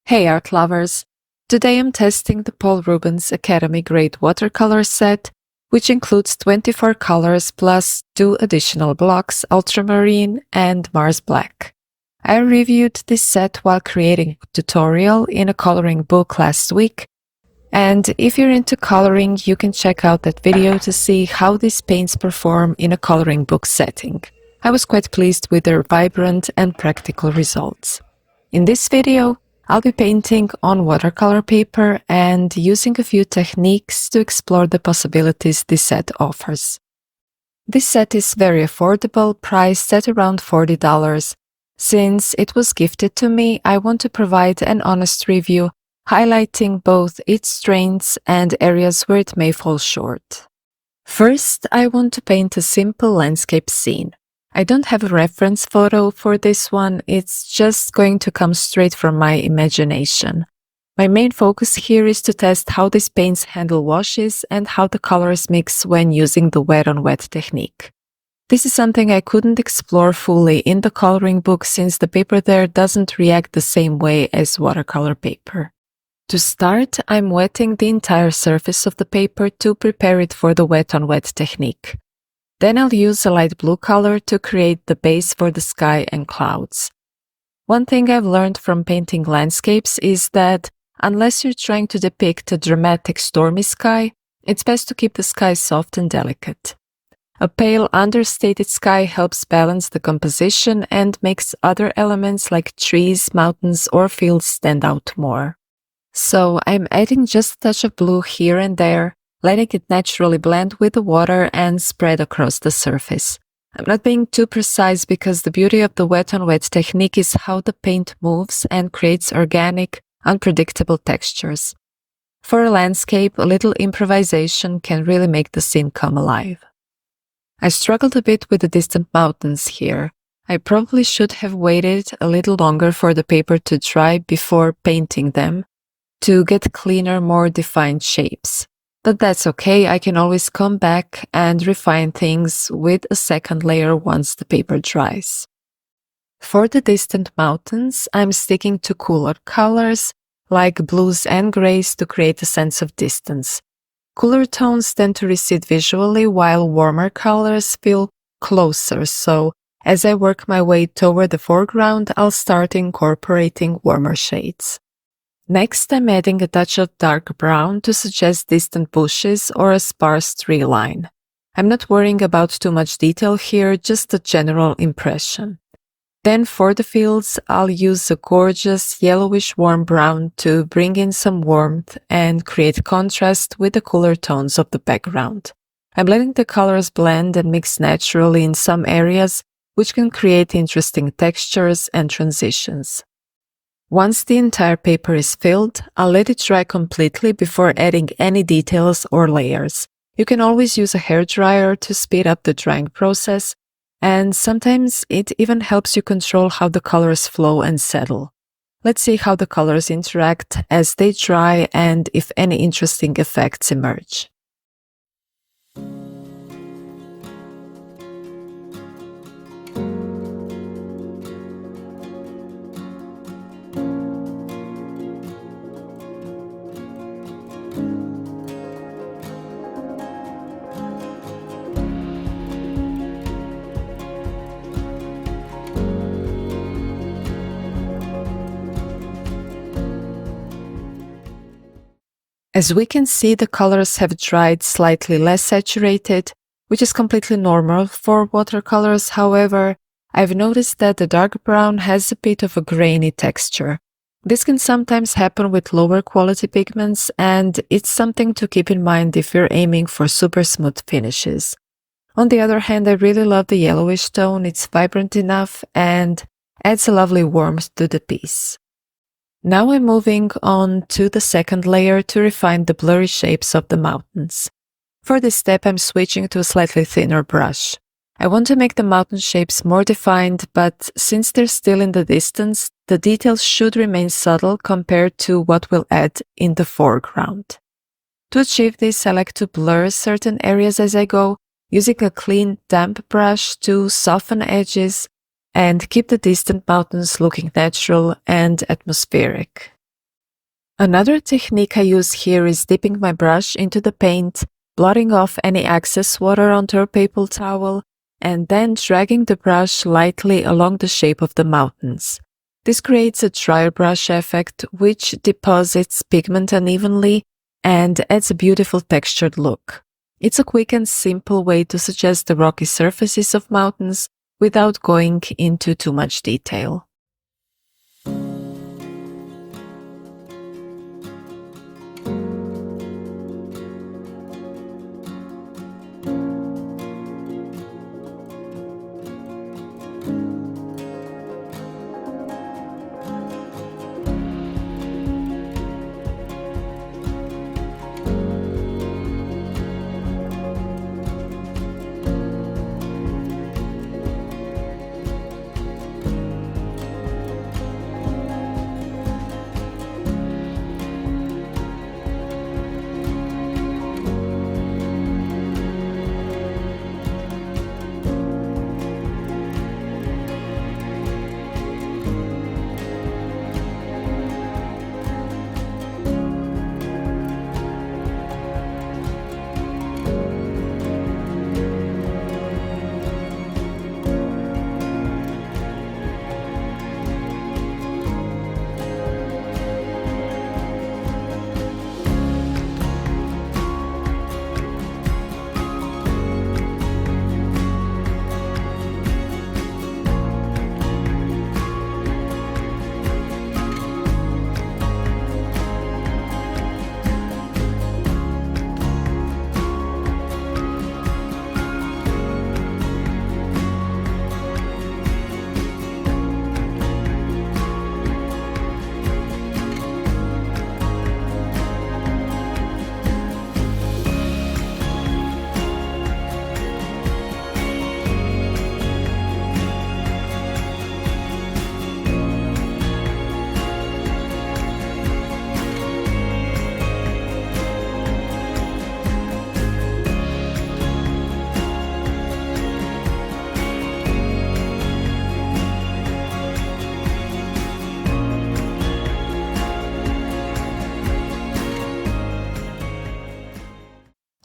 Hey art lovers! Today I'm testing the Paul Rubens Academy Grade Watercolor set, which includes 24 colors plus 2 additional blocks, Ultramarine and Mars Black. I reviewed this set while creating a tutorial in a coloring book last week, and if you're into coloring, you can check out that video to see how these paints perform in a coloring book setting. I was quite pleased with their vibrant and practical results. In this video, I'll be painting on watercolor paper and using a few techniques to explore the possibilities this set offers. This set is very affordable, priced at around $40. Since it was gifted to me, I want to provide an honest review, highlighting both its strengths and areas where it may fall short. First, I want to paint a simple landscape scene. I don't have a reference photo for this one, it's just going to come straight from my imagination. My main focus here is to test how these paints handle washes and how the colors mix when using the wet-on-wet technique. This is something I couldn't explore fully in the coloring book since the paper there doesn't react the same way as watercolor paper. To start, I'm wetting the entire surface of the paper to prepare it for the wet-on-wet technique. Then I'll use a light blue color to create the base for the sky and clouds. One thing I've learned from painting landscapes is that unless you're trying to depict a dramatic stormy sky, it's best to keep the sky soft and delicate. A pale, understated sky helps balance the composition and makes other elements like trees, mountains, or fields stand out more. So I'm adding just a touch of blue here and there, letting it naturally blend with the water and spread across the surface. I'm not being too precise because the beauty of the wet-on-wet technique is how the paint moves and creates organic, unpredictable textures. For a landscape, a little improvisation can really make the scene come alive. I struggled a bit with the distant mountains here. I probably should have waited a little longer for the paper to dry before painting them to get cleaner, more defined shapes. But that's okay, I can always come back and refine things with a second layer once the paper dries. For the distant mountains, I'm sticking to cooler colors like blues and grays to create a sense of distance. Cooler tones tend to recede visually while warmer colors feel closer, so as I work my way toward the foreground, I'll start incorporating warmer shades. Next, I'm adding a touch of dark brown to suggest distant bushes or a sparse tree line. I'm not worrying about too much detail here, just a general impression. Then for the fields, I'll use a gorgeous yellowish warm brown to bring in some warmth and create contrast with the cooler tones of the background. I'm letting the colors blend and mix naturally in some areas, which can create interesting textures and transitions. Once the entire paper is filled, I'll let it dry completely before adding any details or layers. You can always use a hairdryer to speed up the drying process, and sometimes it even helps you control how the colors flow and settle. Let's see how the colors interact as they dry and if any interesting effects emerge. As we can see, the colors have dried slightly less saturated, which is completely normal for watercolors. However, I've noticed that the dark brown has a bit of a grainy texture. This can sometimes happen with lower quality pigments, and it's something to keep in mind if you're aiming for super smooth finishes. On the other hand, I really love the yellowish tone. It's vibrant enough and adds a lovely warmth to the piece. Now I'm moving on to the second layer to refine the blurry shapes of the mountains. For this step, I'm switching to a slightly thinner brush. I want to make the mountain shapes more defined, but since they're still in the distance, the details should remain subtle compared to what we'll add in the foreground. To achieve this, I like to blur certain areas as I go, using a clean, damp brush to soften edges and keep the distant mountains looking natural and atmospheric. Another technique I use here is dipping my brush into the paint, blotting off any excess water onto a paper towel, and then dragging the brush lightly along the shape of the mountains. This creates a dry brush effect which deposits pigment unevenly and adds a beautiful textured look. It's a quick and simple way to suggest the rocky surfaces of mountains without going into too much detail.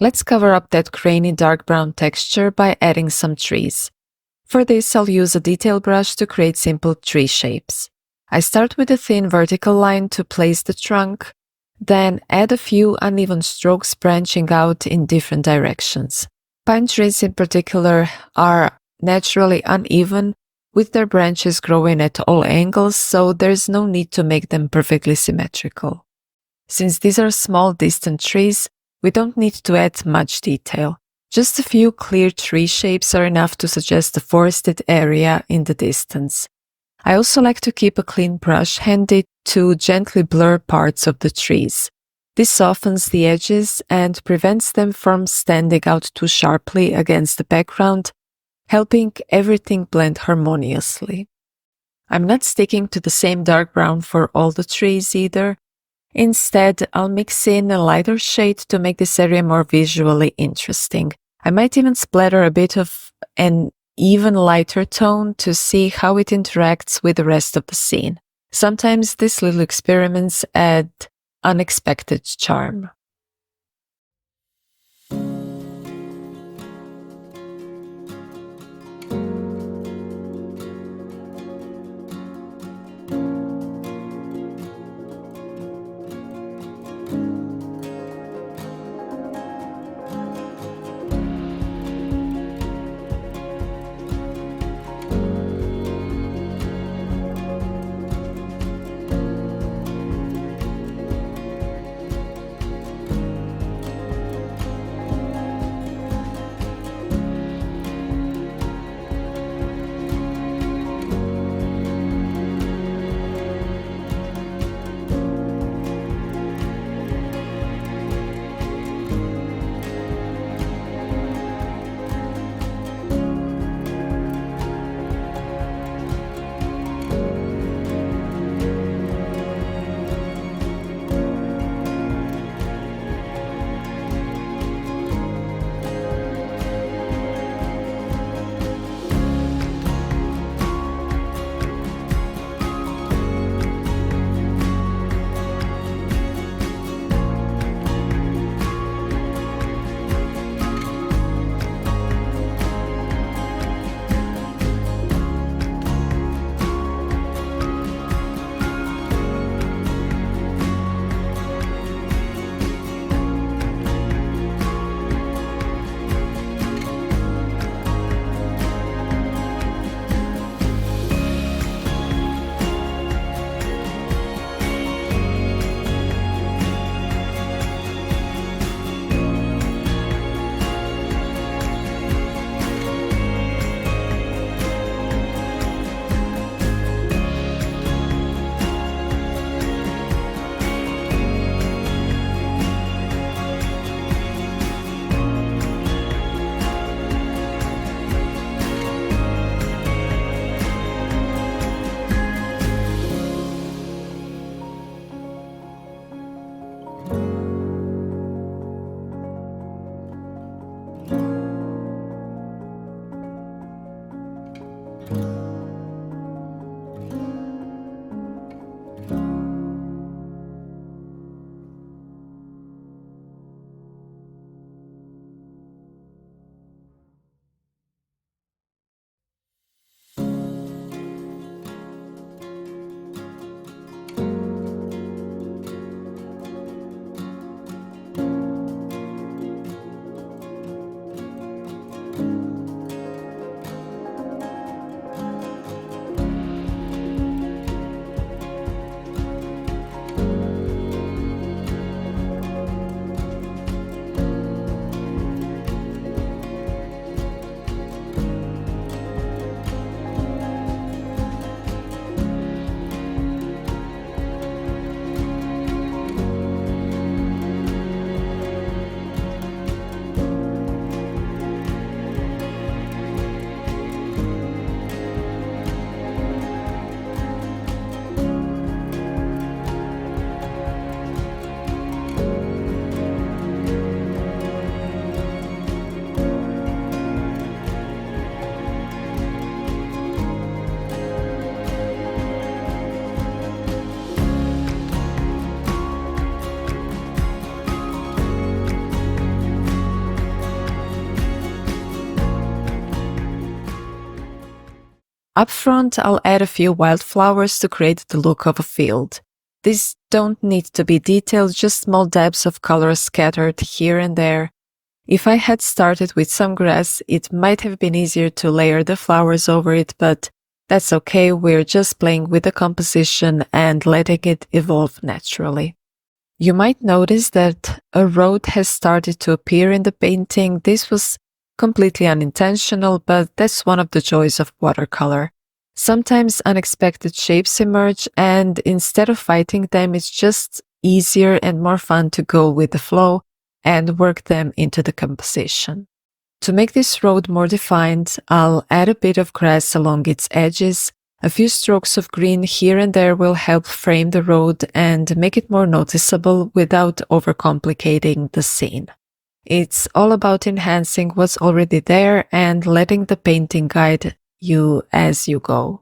Let's cover up that grainy dark brown texture by adding some trees. For this, I'll use a detail brush to create simple tree shapes. I start with a thin vertical line to place the trunk, then add a few uneven strokes branching out in different directions. Pine trees in particular are naturally uneven, with their branches growing at all angles, so there's no need to make them perfectly symmetrical. Since these are small distant trees, we don't need to add much detail. Just a few clear tree shapes are enough to suggest a forested area in the distance. I also like to keep a clean brush handy to gently blur parts of the trees. This softens the edges and prevents them from standing out too sharply against the background, helping everything blend harmoniously. I'm not sticking to the same dark brown for all the trees either. Instead, I'll mix in a lighter shade to make this area more visually interesting. I might even splatter a bit of an even lighter tone to see how it interacts with the rest of the scene. Sometimes these little experiments add unexpected charm. Up front, I'll add a few wildflowers to create the look of a field. These don't need to be detailed, just small dabs of color scattered here and there. If I had started with some grass, it might have been easier to layer the flowers over it, but that's okay, we're just playing with the composition and letting it evolve naturally. You might notice that a road has started to appear in the painting. This was completely unintentional, but that's one of the joys of watercolor. Sometimes unexpected shapes emerge, and instead of fighting them, it's just easier and more fun to go with the flow and work them into the composition. To make this road more defined, I'll add a bit of grass along its edges. A few strokes of green here and there will help frame the road and make it more noticeable without overcomplicating the scene. It's all about enhancing what's already there and letting the painting guide you as you go.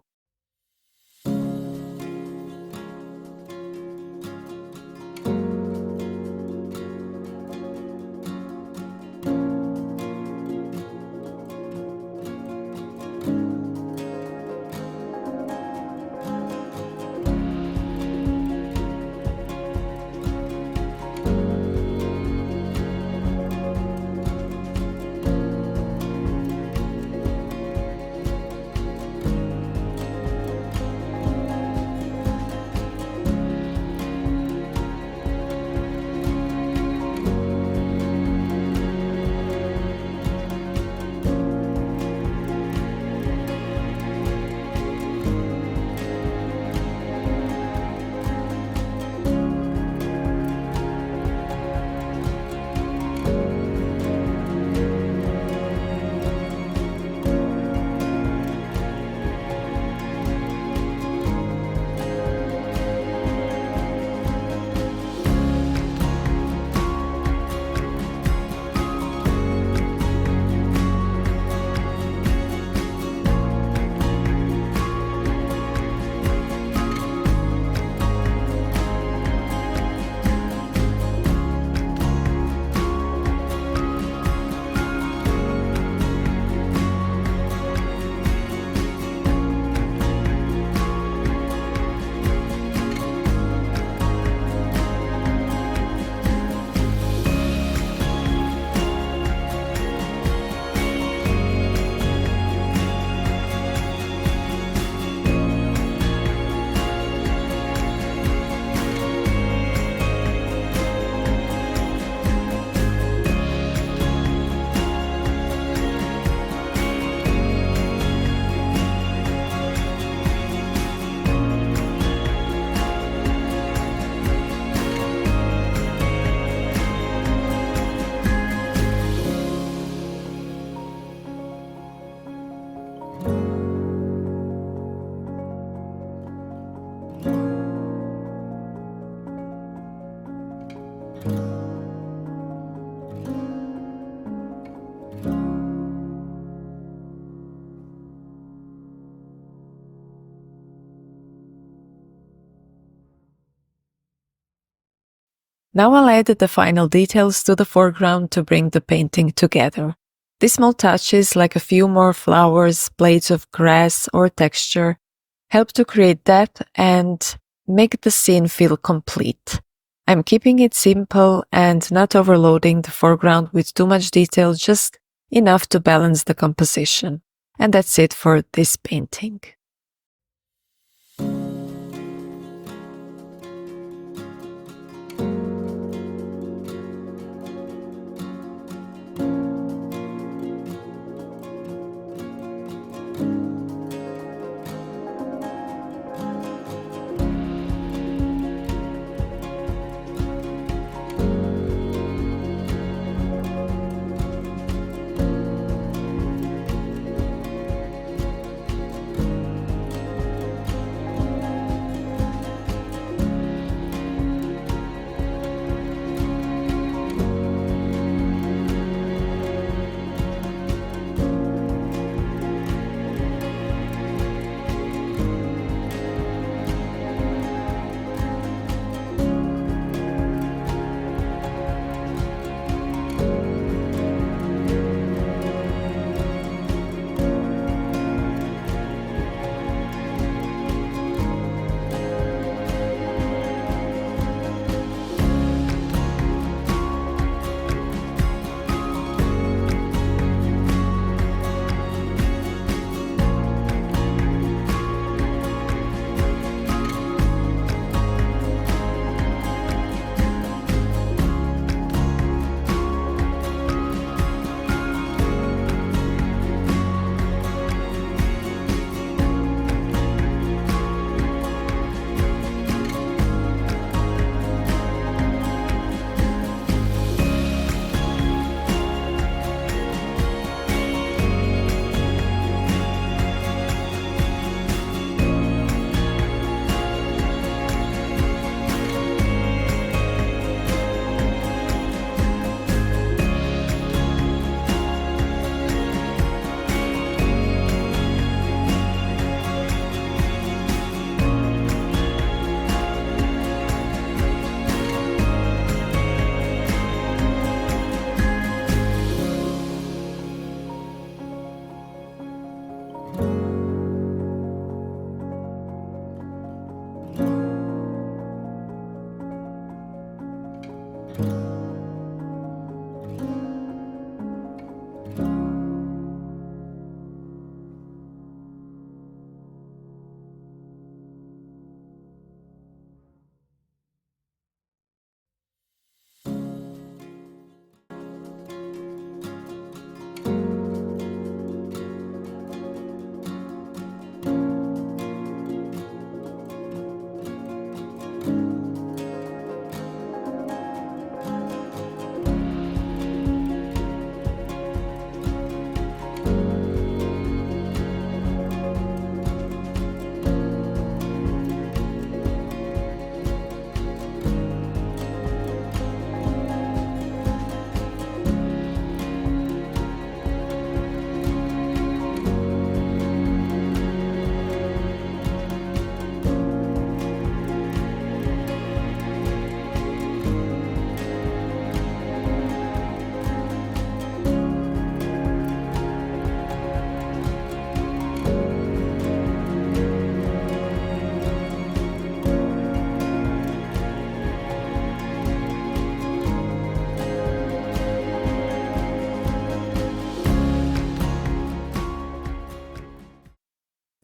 Now I'll add the final details to the foreground to bring the painting together. These small touches, like a few more flowers, blades of grass, or texture, help to create depth and make the scene feel complete. I'm keeping it simple and not overloading the foreground with too much detail, just enough to balance the composition. And that's it for this painting.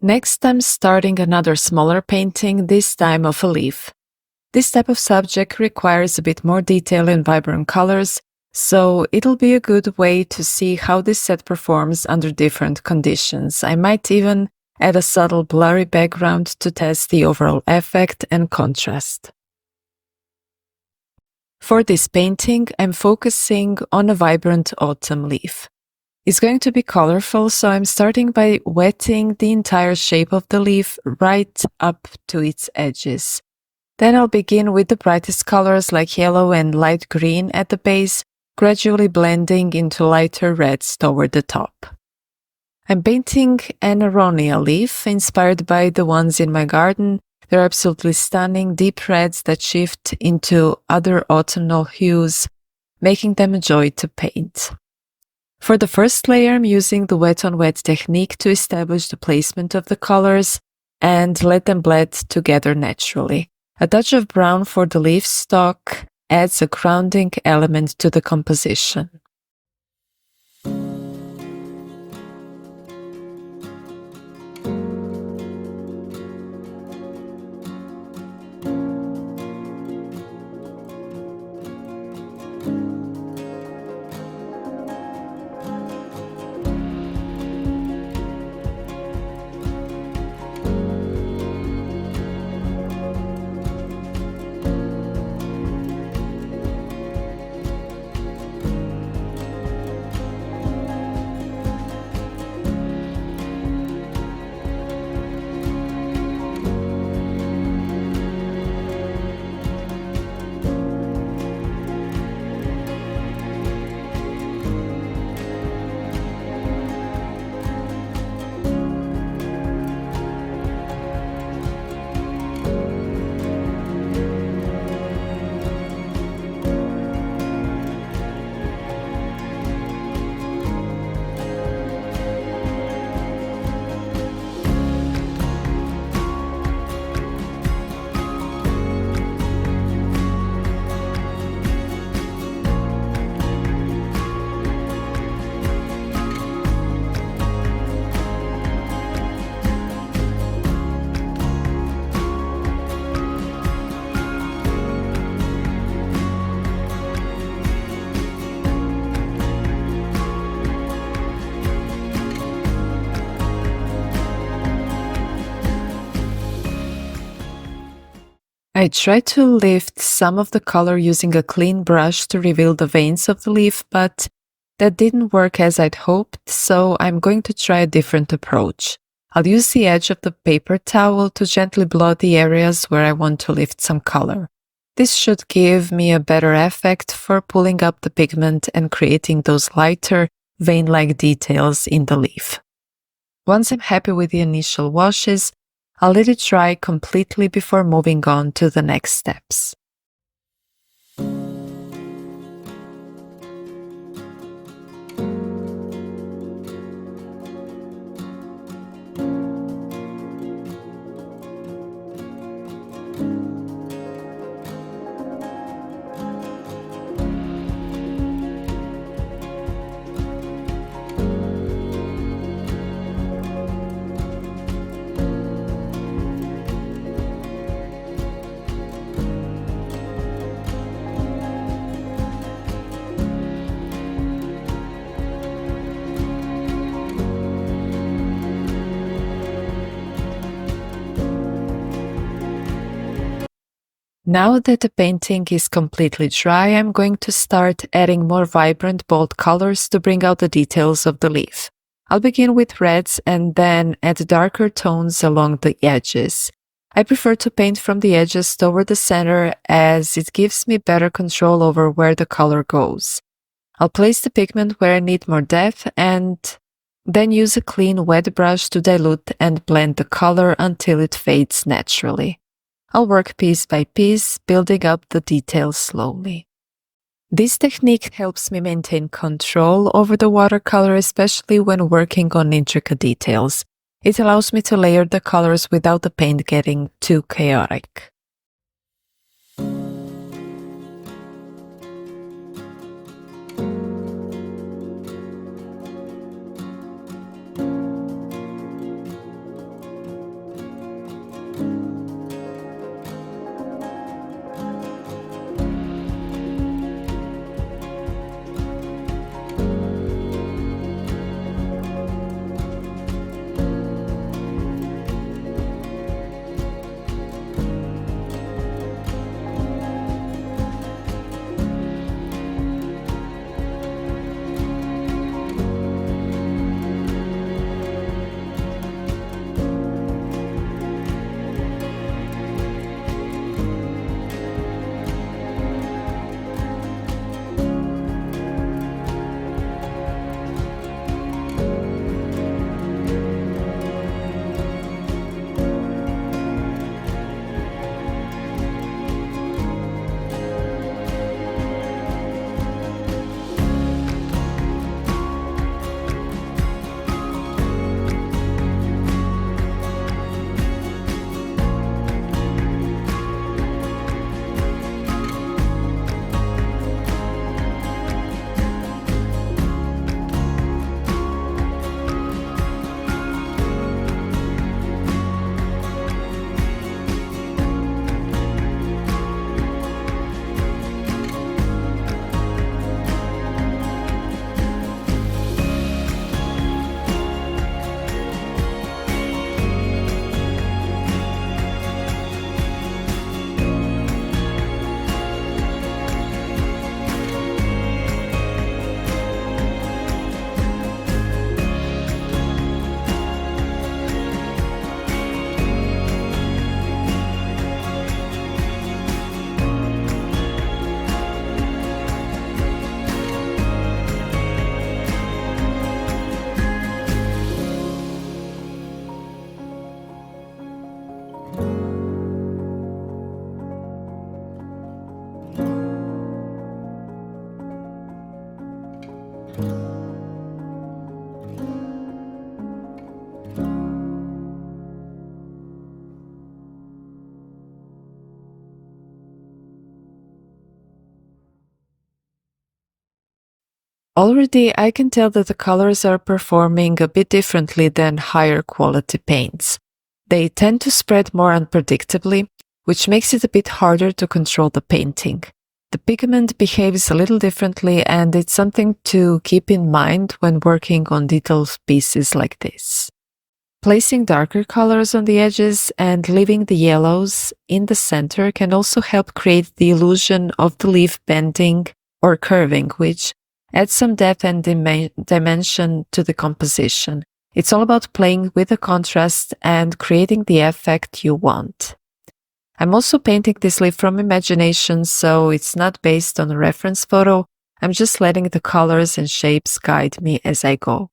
Next, I'm starting another smaller painting, this time of a leaf. This type of subject requires a bit more detail and vibrant colors, so it'll be a good way to see how this set performs under different conditions. I might even add a subtle blurry background to test the overall effect and contrast. For this painting, I'm focusing on a vibrant autumn leaf. It's going to be colorful, so I'm starting by wetting the entire shape of the leaf right up to its edges. Then I'll begin with the brightest colors like yellow and light green at the base, gradually blending into lighter reds toward the top. I'm painting an aronia leaf inspired by the ones in my garden. They're absolutely stunning, deep reds that shift into other autumnal hues, making them a joy to paint. For the first layer, I'm using the wet-on-wet technique to establish the placement of the colors and let them blend together naturally. A touch of brown for the leaf stalk adds a grounding element to the composition. I tried to lift some of the color using a clean brush to reveal the veins of the leaf, but that didn't work as I'd hoped, so I'm going to try a different approach. I'll use the edge of the paper towel to gently blot the areas where I want to lift some color. This should give me a better effect for pulling up the pigment and creating those lighter, vein-like details in the leaf. Once I'm happy with the initial washes, I'll let it dry completely before moving on to the next steps. Now that the painting is completely dry, I'm going to start adding more vibrant, bold colors to bring out the details of the leaf. I'll begin with reds and then add darker tones along the edges. I prefer to paint from the edges toward the center as it gives me better control over where the color goes. I'll place the pigment where I need more depth and then use a clean wet brush to dilute and blend the color until it fades naturally. I'll work piece by piece, building up the details slowly. This technique helps me maintain control over the watercolor, especially when working on intricate details. It allows me to layer the colors without the paint getting too chaotic. Already, I can tell that the colors are performing a bit differently than higher quality paints. They tend to spread more unpredictably, which makes it a bit harder to control the painting. The pigment behaves a little differently, and it's something to keep in mind when working on detailed pieces like this. Placing darker colors on the edges and leaving the yellows in the center can also help create the illusion of the leaf bending or curving, which adds some depth and dimension to the composition. It's all about playing with the contrast and creating the effect you want. I'm also painting this leaf from imagination, so it's not based on a reference photo. I'm just letting the colors and shapes guide me as I go.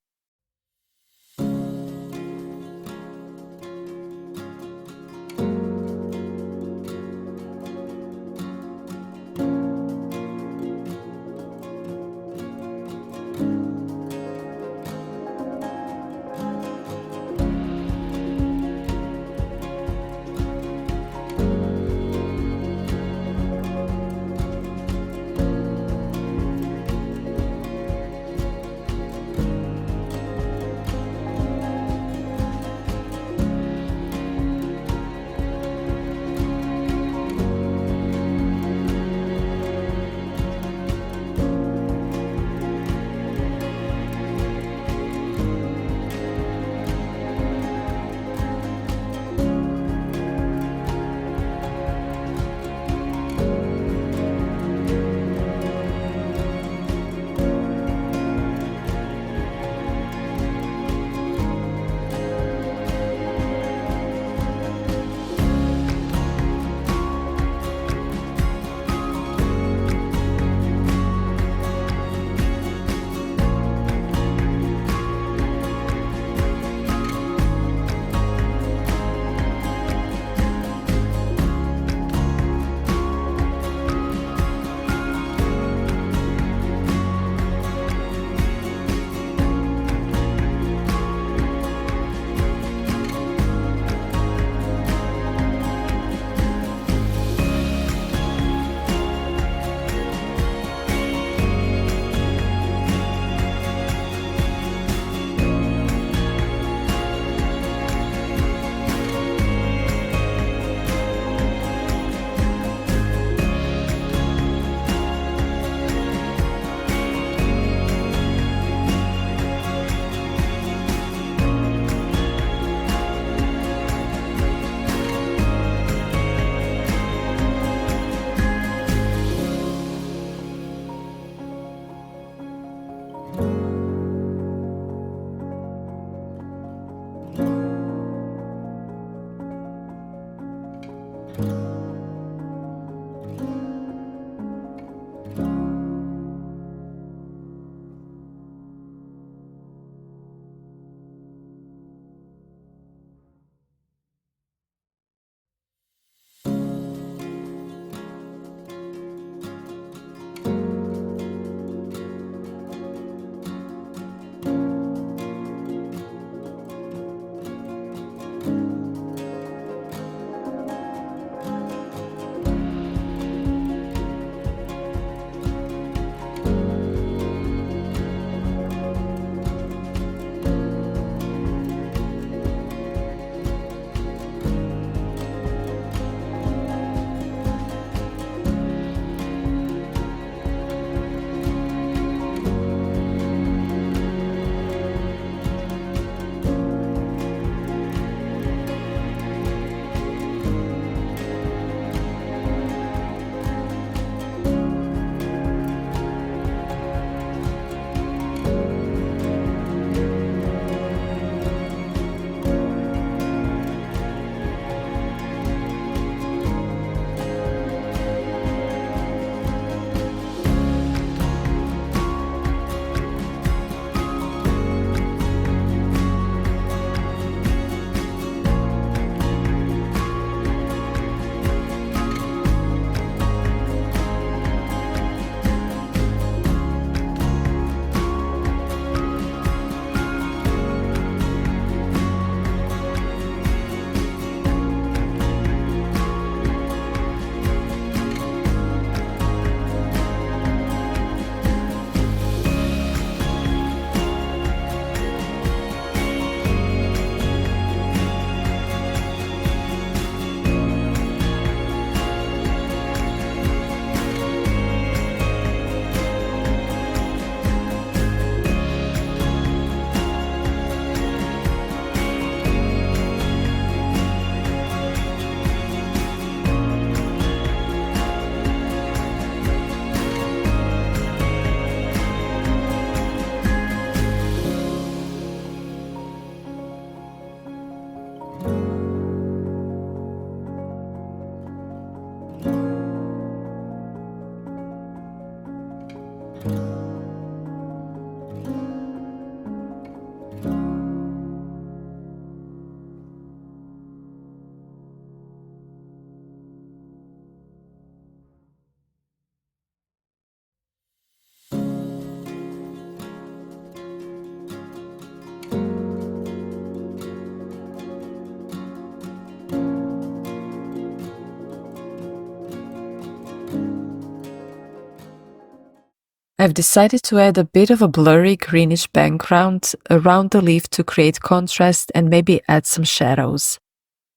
I've decided to add a bit of a blurry greenish background around the leaf to create contrast and maybe add some shadows.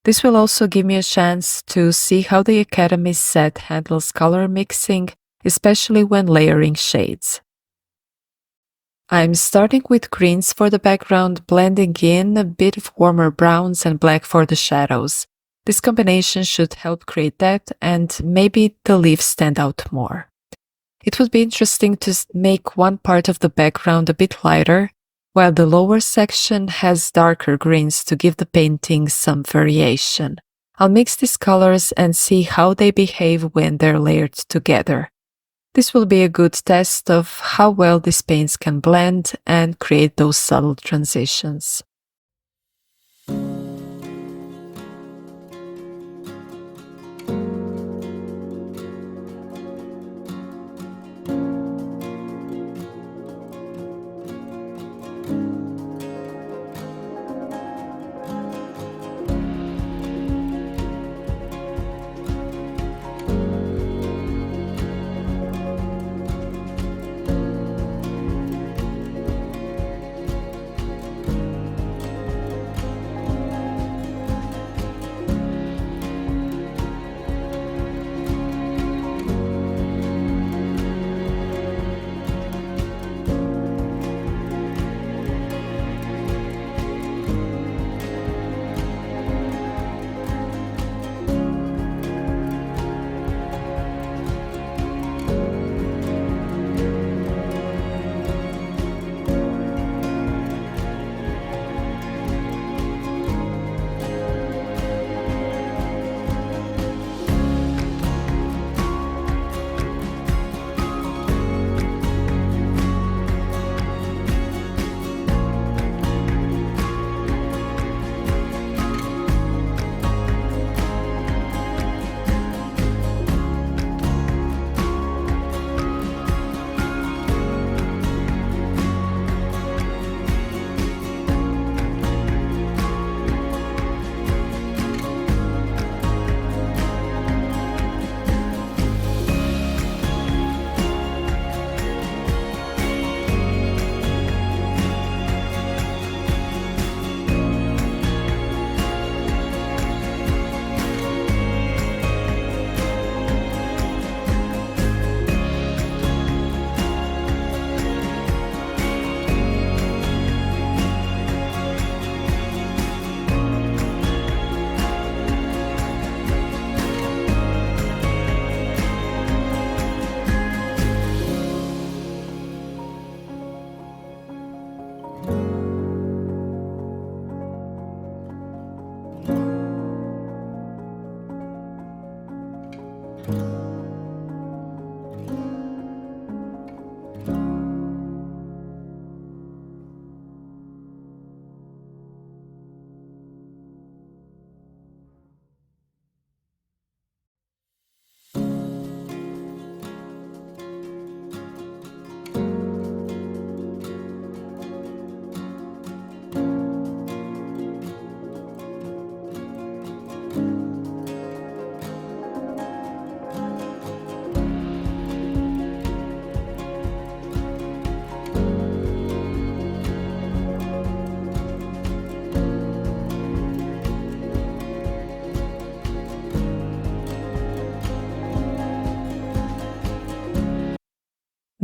This will also give me a chance to see how the Academy set handles color mixing, especially when layering shades. I'm starting with greens for the background, blending in a bit of warmer browns and black for the shadows. This combination should help create depth and maybe the leaves stand out more. It would be interesting to make one part of the background a bit lighter, while the lower section has darker greens to give the painting some variation. I'll mix these colors and see how they behave when they're layered together. This will be a good test of how well these paints can blend and create those subtle transitions.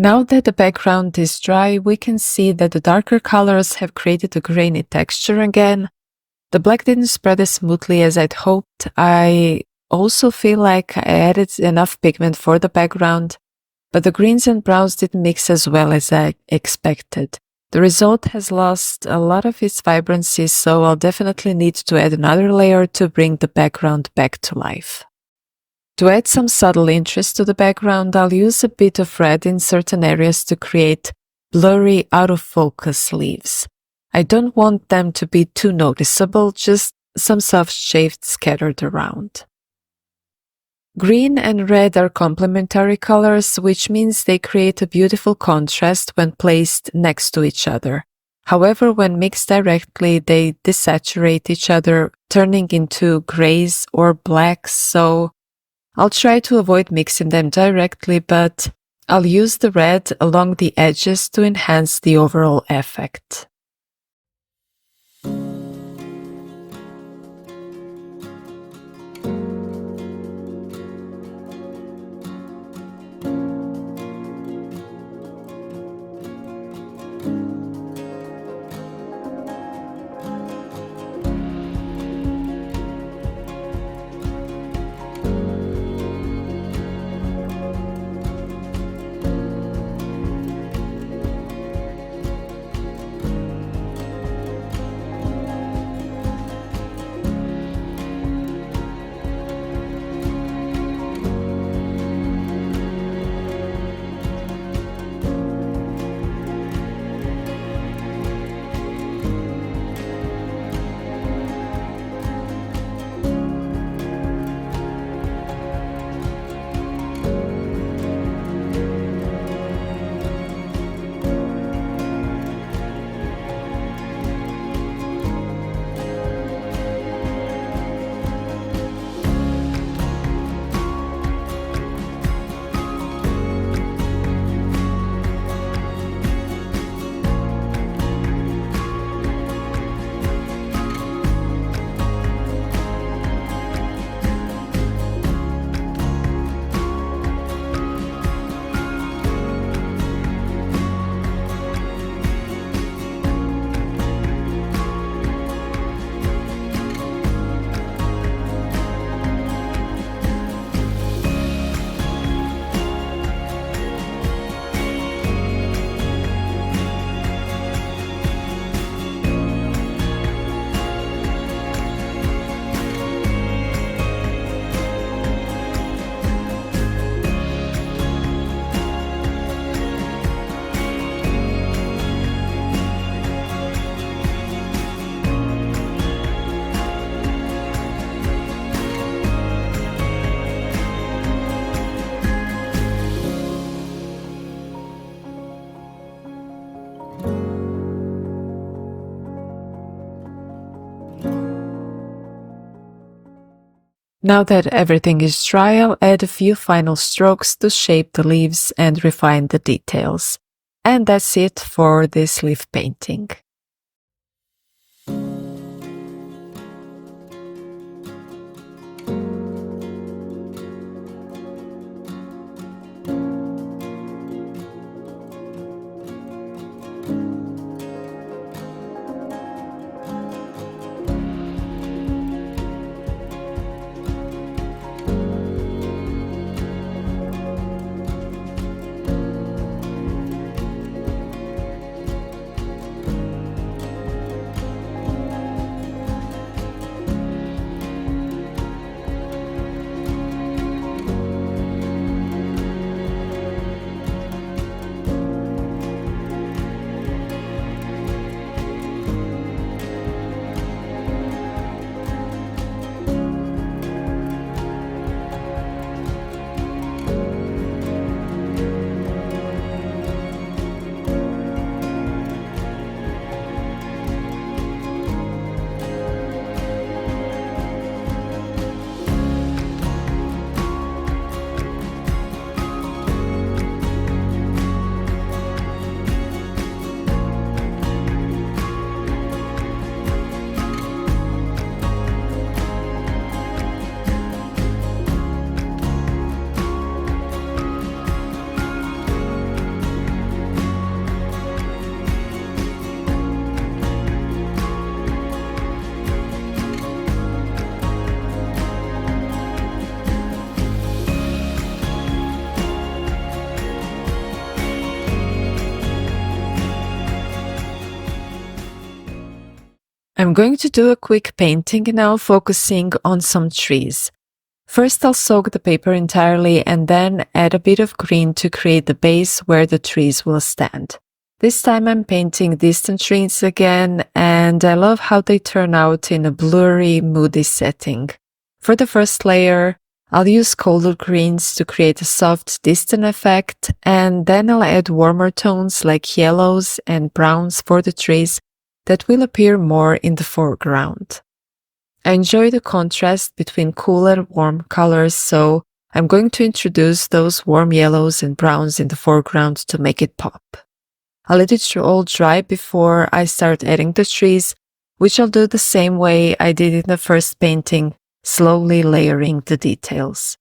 Now that the background is dry, we can see that the darker colors have created a grainy texture again. The black didn't spread as smoothly as I'd hoped. I also feel like I added enough pigment for the background, but the greens and browns didn't mix as well as I expected. The result has lost a lot of its vibrancy, so I'll definitely need to add another layer to bring the background back to life. To add some subtle interest to the background, I'll use a bit of red in certain areas to create blurry, out-of-focus leaves. I don't want them to be too noticeable, just some soft shades scattered around. Green and red are complementary colors, which means they create a beautiful contrast when placed next to each other. However, when mixed directly, they desaturate each other, turning into grays or blacks, so I'll try to avoid mixing them directly, but I'll use the red along the edges to enhance the overall effect. Now that everything is dry, I'll add a few final strokes to shape the leaves and refine the details. And that's it for this leaf painting. I'm going to do a quick painting now, focusing on some trees. First, I'll soak the paper entirely and then add a bit of green to create the base where the trees will stand. This time I'm painting distant trees again, and I love how they turn out in a blurry, moody setting. For the first layer, I'll use colder greens to create a soft, distant effect, and then I'll add warmer tones like yellows and browns for the trees that will appear more in the foreground. I enjoy the contrast between cool and warm colors, so I'm going to introduce those warm yellows and browns in the foreground to make it pop. I'll let it all dry before I start adding the trees, which I'll do the same way I did in the first painting, slowly layering the details.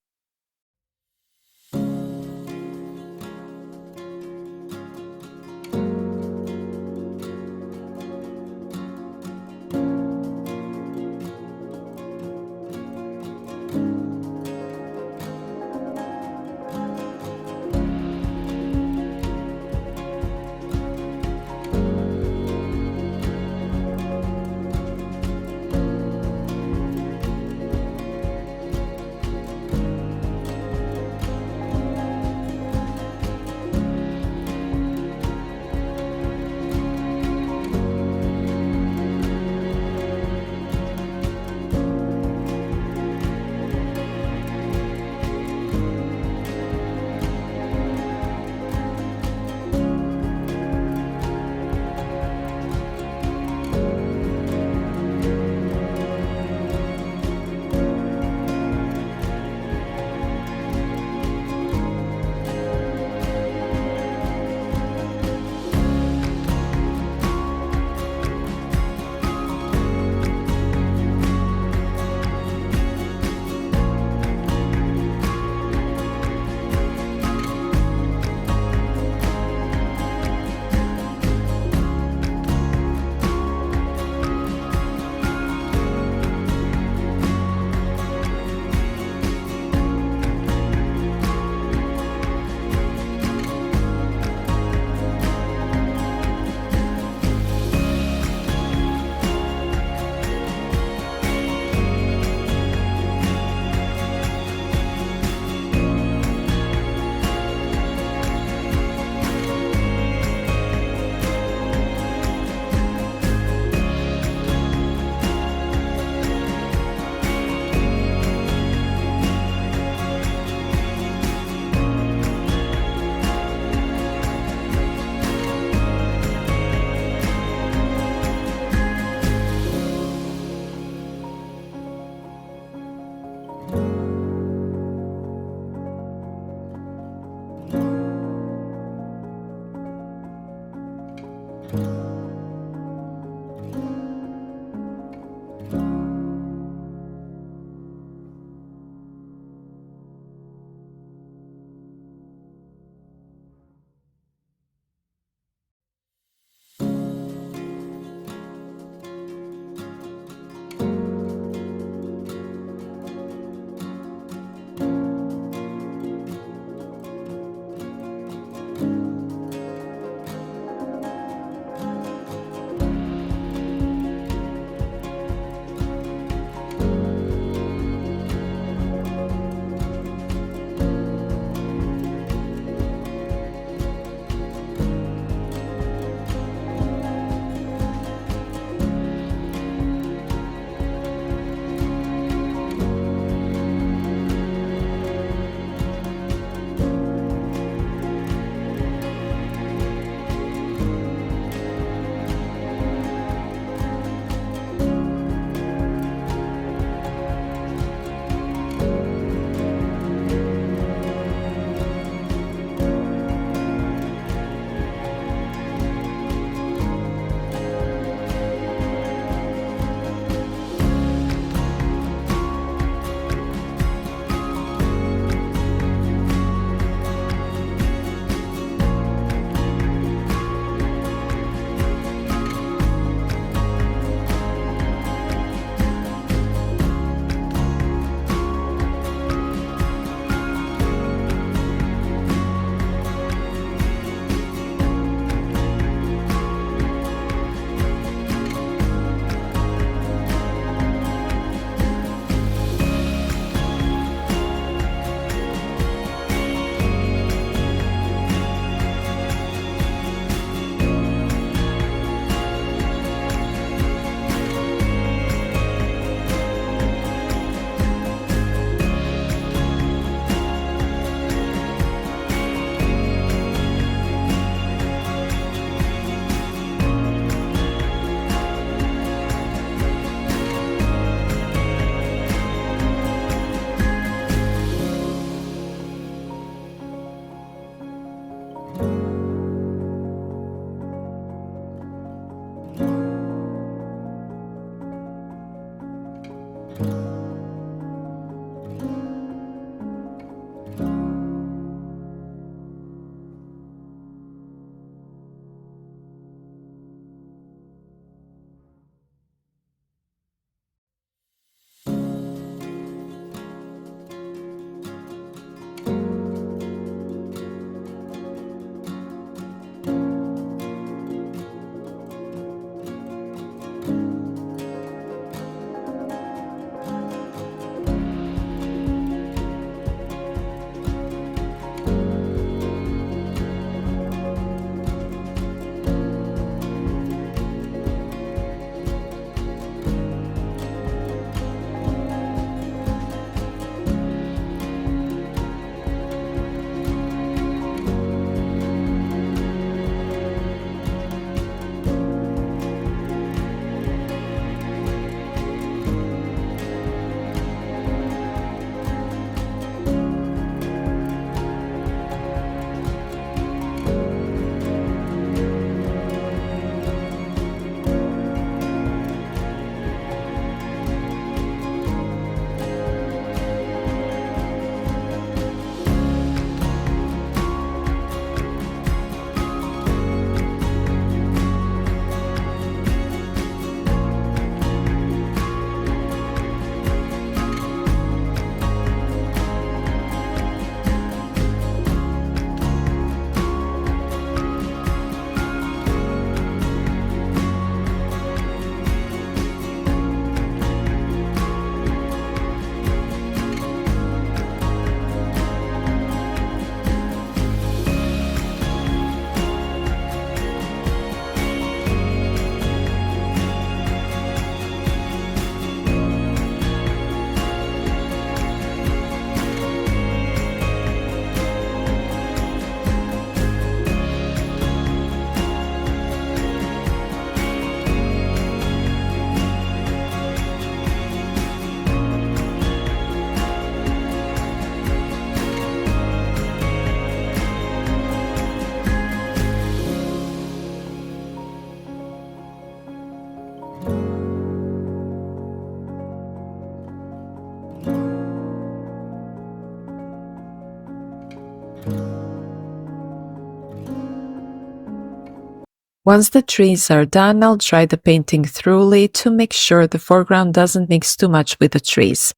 Once the trees are done, I'll dry the painting thoroughly to make sure the foreground doesn't mix too much with the trees.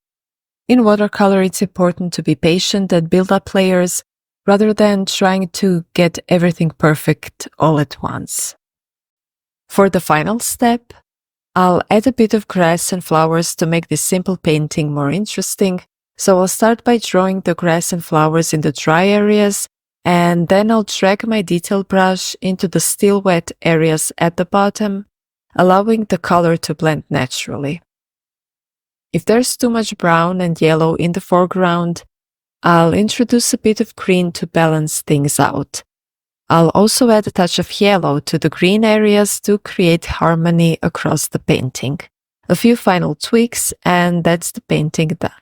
In watercolor, it's important to be patient and build up layers rather than trying to get everything perfect all at once. For the final step, I'll add a bit of grass and flowers to make this simple painting more interesting. So I'll start by drawing the grass and flowers in the dry areas, and then I'll drag my detail brush into the still wet areas at the bottom, allowing the color to blend naturally. If there's too much brown and yellow in the foreground, I'll introduce a bit of green to balance things out. I'll also add a touch of yellow to the green areas to create harmony across the painting. A few final tweaks, and that's the painting done.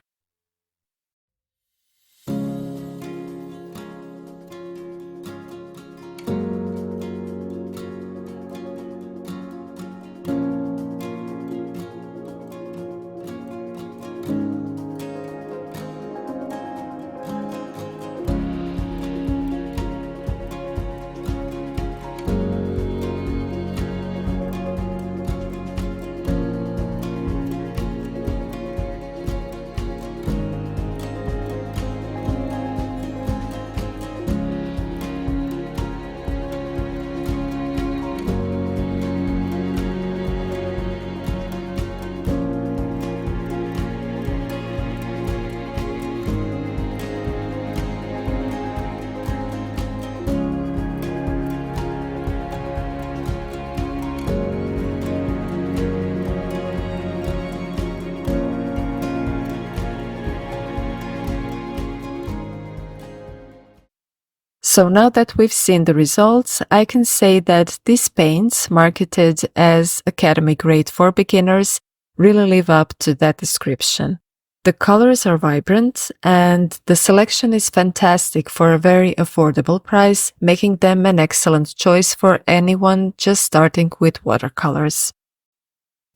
So now that we've seen the results, I can say that these paints, marketed as Academy Grade for beginners, really live up to that description. The colors are vibrant and the selection is fantastic for a very affordable price, making them an excellent choice for anyone just starting with watercolors.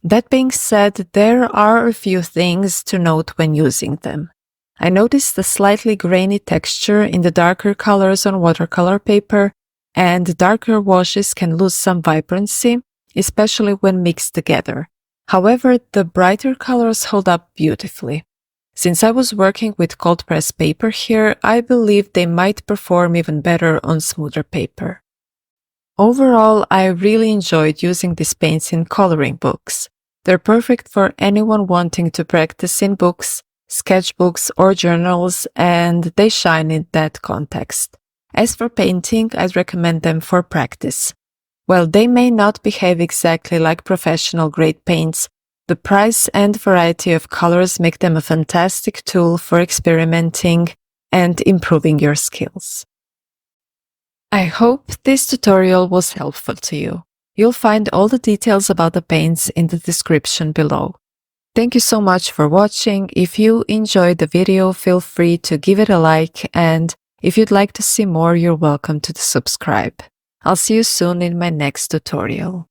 That being said, there are a few things to note when using them. I noticed the slightly grainy texture in the darker colors on watercolor paper, and darker washes can lose some vibrancy, especially when mixed together. However, the brighter colors hold up beautifully. Since I was working with cold press paper here, I believe they might perform even better on smoother paper. Overall, I really enjoyed using these paints in coloring books. They're perfect for anyone wanting to practice in books, sketchbooks or journals, and they shine in that context. As for painting, I'd recommend them for practice. While they may not behave exactly like professional grade paints, the price and variety of colors make them a fantastic tool for experimenting and improving your skills. I hope this tutorial was helpful to you. You'll find all the details about the paints in the description below. Thank you so much for watching. If you enjoyed the video, feel free to give it a like, and if you'd like to see more, you're welcome to subscribe. I'll see you soon in my next tutorial.